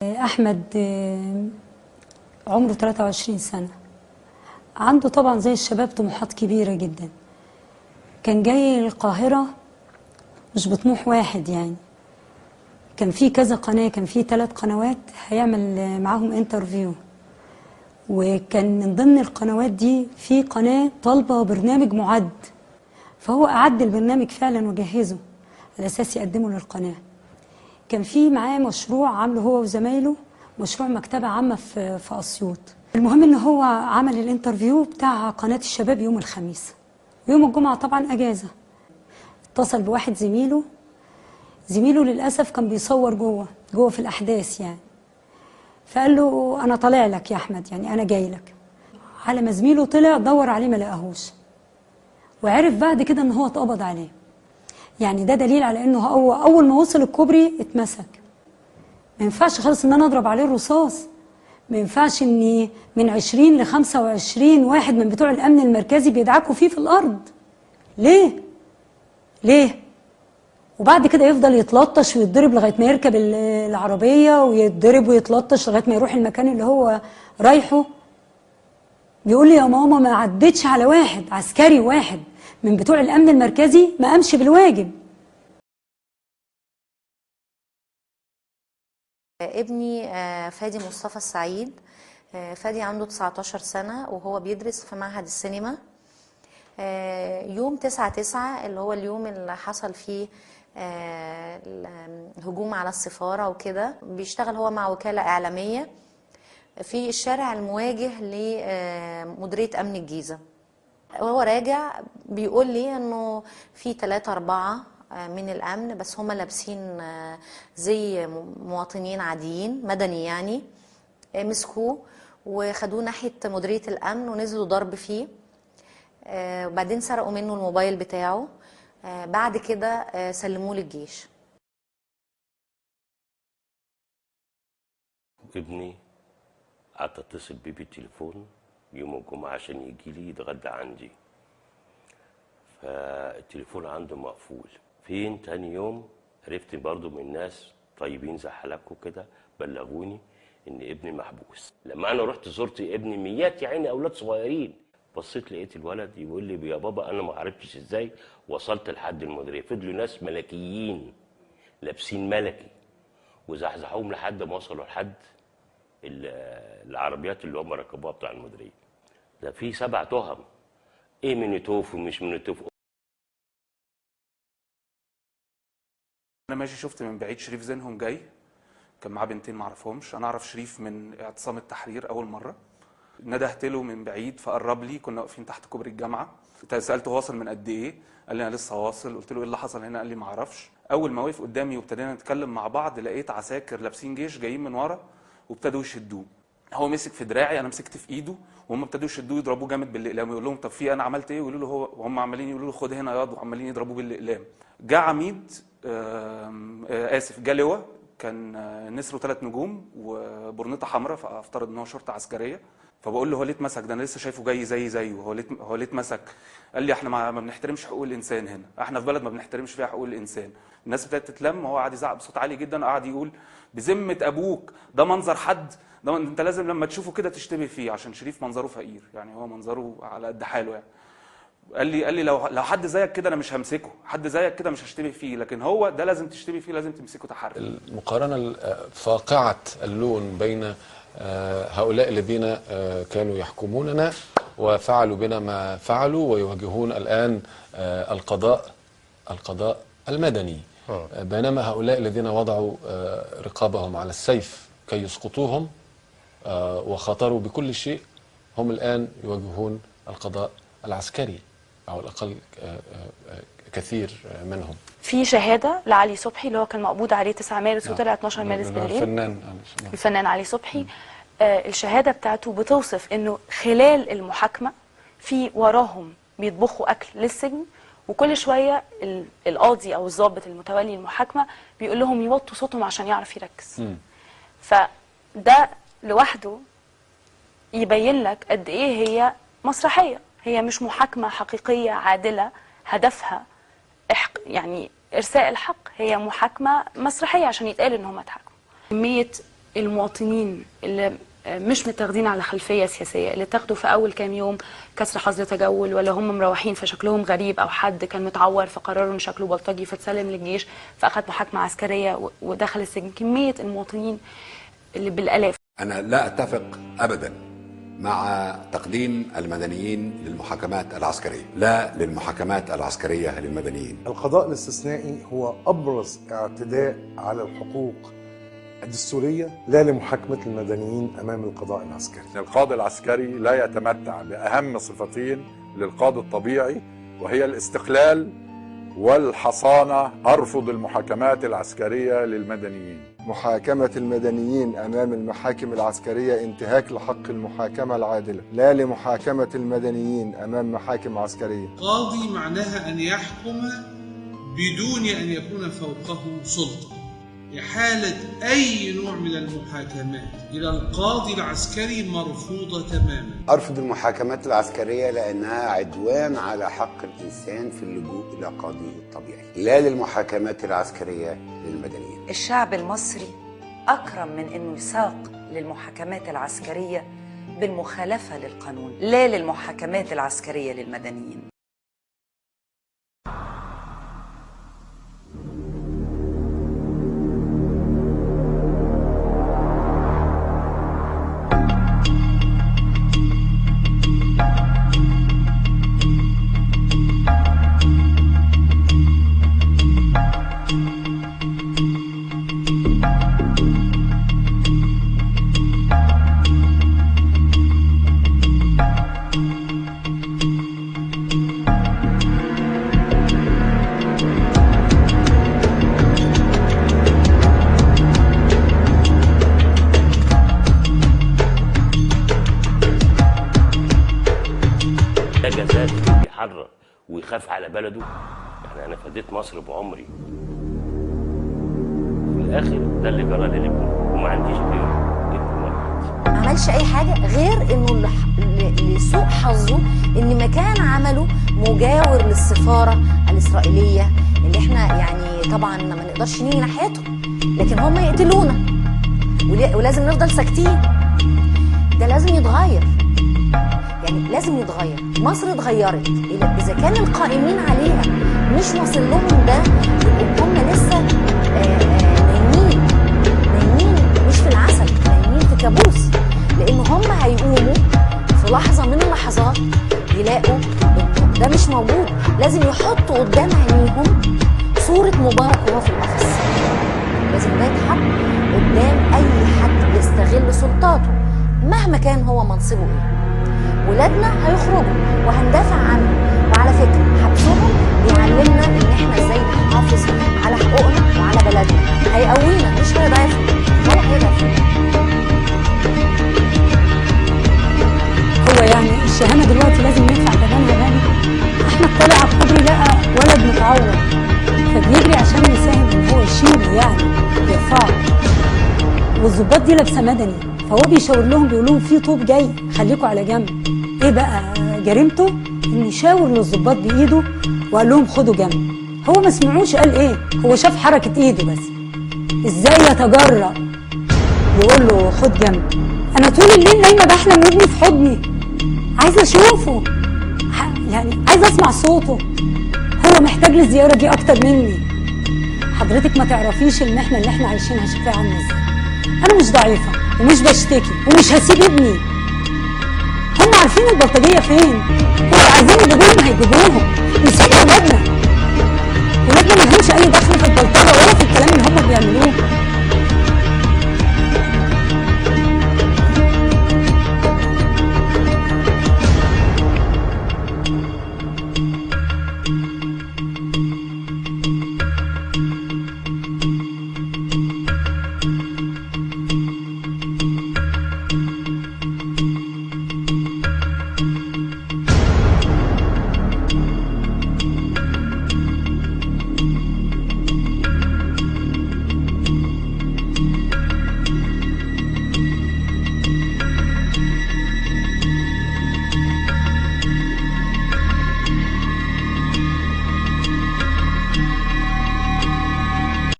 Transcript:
أحمد عمره 23 سنة. عنده طبعا زي الشباب طموحات كبيرة جدا. كان جاي القاهرة مش بطموح واحد، يعني كان في كذا قناة، كان في 3 قنوات هيعمل معاهم انترفيو، وكان من ضمن القنوات دي في قناة طالبة برنامج معد، فهو أعد البرنامج فعلا وجهزه على أساس يقدمه للقناة. كان في معاه مشروع عامله هو وزمايله، مشروع مكتبة عامة في أسيوط. المهم ان هو عمل الانترفيو بتاع قناة الشباب يوم الخميس، يوم الجمعة طبعا اجازة. اتصل بواحد زميله للأسف كان بيصور جوه في الأحداث يعني، فقال له أنا طالع لك يا أحمد، يعني أنا جاي لك. على ما زميله طلع دور عليه ما لقاهوش، وعرف بعد كده ان هو اتقبض عليه. يعني ده دليل على انه هو اول ما وصل الكوبري اتمسك. ما ينفعش خالص ان انا اضرب عليه الرصاص، ما ينفعش ان من 20 ل 25 واحد من بتوع الامن المركزي بيدعكوا فيه في الارض. ليه؟ وبعد كده يفضل يتلطش ويتضرب لغايه ما يركب العربيه، ويتضرب ويتلطش لغايه ما يروح المكان اللي هو رايحه. بيقول لي يا ماما ما عدتش على واحد عسكري واحد من بتوع الامن المركزي ما قامش بالواجب. ابني فادي مصطفى السعيد. فادي عنده 19 سنة وهو بيدرس في معهد السينما. يوم 9/9 اللي هو اليوم اللي حصل فيه الهجوم على السفارة وكده، بيشتغل هو مع وكالة إعلامية في الشارع المواجه لمديرية أمن الجيزة. وهو راجع بيقول لي انه في 3 4 من الامن، بس هم لابسين زي مواطنين عاديين مدني يعني، مسكوه وخدوه ناحية مديرية الامن ونزلوا ضرب فيه، وبعدين سرقوا منه الموبايل بتاعه. بعد كده سلموه للجيش. ابني قعدت اتصل بيه بالتليفون يوم الجمعة عشان يجي لي يتغدى عندي، فالتليفون عنده مقفول. فين تاني يوم عرفت برضو من ناس طيبين زي حالاتكم كده، بلغوني ان ابني محبوس. لما انا رحت زرت ابني، ميات يا عيني اولاد صغيرين، بصيت لقيت الولد يقول لي يا بابا انا ما عرفتش ازاي وصلت لحد المديريه. فضلوا ناس ملكيين لابسين ملكي وزحزحوهم لحد ما وصلوا لحد العربيات اللي هم ركبوها بتاع المديريه. ده في 7 تهم، ايه منيتوف ومش منيتوف. انا ماشي شفت من بعيد شريف زينهم جاي، كان معاه بنتين ما اعرفهمش. انا اعرف شريف من اعتصام التحرير اول مره. ندهت له من بعيد فقرب لي، كنا واقفين تحت كوبري الجامعه. سالته واصل من قد ايه؟ قال لي انا لسه واصل. قلت له ايه اللي حصل هنا؟ قال لي ما اعرفش. اول ما وقف قدامي وابتدينا نتكلم مع بعض، لقيت عساكر لابسين جيش جايين من ورا وابتدوا يشدوه. هو مسك في دراعي، انا مسكت في ايده، وهم ابتدوا يشدوه يضربوه جامد بالاقلام، ويقول لهم طب في انا عملت ايه؟ ويقولوا له هو، وهم عمالين يقولوا له خد هنا ياض، وعمالين يضربوه بالاقلام. جه عميد جه لواء، كان نسره 3 نجوم وبرنيطه حمراء، فافترض ان هو شرطه عسكريه. فبقول له هو ليه اتمسك؟ ده انا لسه شايفه جاي زيه، هو ليه اتمسك؟ قال لي احنا ما بنحترمش حقوق الانسان هنا، احنا في بلد ما بنحترمش فيها حقوق الانسان. الناس ابتدت تتلم، وهو قعد يزعق بصوت عالي جدا، وقعد يقول بذمه ابوك ده منظر حد؟ ده انت لازم لما تشوفه كده تشتبه فيه، عشان شريف منظره فقير، يعني هو منظره على قد حاله يعني. قال لي لو حد زيك كده انا مش همسكه، حد زيك كده مش هشتبه فيه، لكن هو ده لازم تشتبه فيه، لازم تمسكه تحرك. المقارنه فاقعه اللون بين هؤلاء الذين كانوا يحكموننا وفعلوا بنا ما فعلوا ويواجهون الآن القضاء المدني، بينما هؤلاء الذين وضعوا رقابهم على السيف كي يسقطوهم وخاطروا بكل شيء، هم الآن يواجهون القضاء العسكري، أو الأقل كثير منهم. في شهادة لعلي صبحي اللي هو كان مقبوض عليه 9 مارس وطلع 12 مارس بالليل. الفنان علي صبحي. الشهادة بتاعته بتوصف انه خلال المحاكمة في وراهم بيطبخوا اكل للسجن، وكل شوية القاضي او الضابط المتولي المحاكمة بيقول لهم يوطوا صوتهم عشان يعرف يركز. فده لوحده يبين لك قد ايه هي مسرحية، هي مش محاكمة حقيقية عادلة هدفها يعني ارساء الحق، هي محاكمة مسرحية عشان يتقال ان هم اتحاكموا. كمية المواطنين اللي مش متاخدين على خلفيه سياسيه، اللي تاخدوا في اول كام يوم كسر حظر تجول، ولا هم مروحين فشكلهم غريب، او حد كان متعور فقرروا ان شكله بلطجي فتسلم للجيش فاخد محاكمه عسكريه ودخل السجن. كميه المواطنين اللي بالالاف. انا لا اتفق ابدا مع تقديم المدنيين للمحاكمات العسكريه، لا للمحاكمات العسكريه للمدنيين. القضاء الاستثنائي هو ابرز اعتداء على الحقوق الدستورية، لا لمحاكمة المدنيين أمام القضاء العسكري. القاضي العسكري لا يتمتع بأهم صفتين للقاضي الطبيعي، وهي الاستقلال والحصانة. أرفض المحاكمات العسكرية للمدنيين. محاكمة المدنيين أمام المحاكم العسكرية انتهاك لحق المحاكمة العادلة، لا لمحاكمة المدنيين أمام محاكم عسكرية. قاضي معناها أن يحكم بدون أن يكون فوقه سلطة. إحالة أي نوع من المحاكمات إلى القاضي العسكري مرفوضة تماما. أرفض المحاكمات العسكرية لأنها عدوان على حق الإنسان في اللجوء إلى قاضيه الطبيعي، لا للمحاكمات العسكرية للمدنيين. الشعب المصري أكرم من أنه يساق للمحاكمات العسكرية بالمخالفة للقانون، لا للمحاكمات العسكرية للمدنيين. بيحرر ويخاف على بلده. يعني انا فديت مصر بعمري، في الاخر ده اللي جرى لي لابني وما عنديش غيره ابن واحد. ما عملش اي حاجه غير انه لسوء حظه ان مكان عمله مجاور للسفاره الاسرائيليه اللي احنا يعني طبعا ما نقدرش نيجي ناحيتهم، لكن هم يقتلونا ولازم نفضل ساكتين. ده لازم يتغير، يعني لازم يتغير. مصر اتغيرت اذا كان القائمين عليها مش واصل لهم ده، يبقوا هم لسه نايمين مش في العسل، نايمين في كابوس، لان هم هيقوموا في لحظه من اللحظات يلاقوا ده مش موجود. لازم يحطوا قدام عينيهم صوره مبارك وهو في القفص، لازم ده يتحط قدام اي حد يستغل سلطاته مهما كان هو منصبه ايه. ولادنا هيخرجوا وهندافع عنهم، وعلى فكره حبسهم بيعلمنا ان احنا ازاي نحافظ على حقوقنا وعلى بلدنا، هيقوينا مش هيضعفنا ولا هيضعفنا. هو يعني الشهامه دلوقتي لازم ندفع ثمنها غالي. احمد طلع على الكوبري لقى ولد متعور فبيجري عشان يساهم ان هو يشيله يعني يرفعه، والظباط دي لابسه مدني، فهو بيشاور لهم بيقول لهم في طوب جاي خليكوا على جنب. ايه بقى جريمته؟ ان يشاور للظباط بايده وقال لهم خدوا جنب. هو ما سمعوش قال ايه، هو شاف حركه ايده بس. ازاي يتجرأ يقول له خد جنب؟ انا طول الليل نايمه بحلم ابني في حضني، عايزه اشوفه، يعني عايزه اسمع صوته. هو محتاج للزياره دي اكتر مني. حضرتك ما تعرفيش المحنه اللي احنا عايشينها شكلها عامله ازاي. انا مش ضعيفه ومش بشتكي ومش هسيب ابني. هم عارفين البلطجيه فين، هم عايزين يجيبوهم هيجيبوهم. نسيب ولادنا، ولادنا ما لهمش اي دخل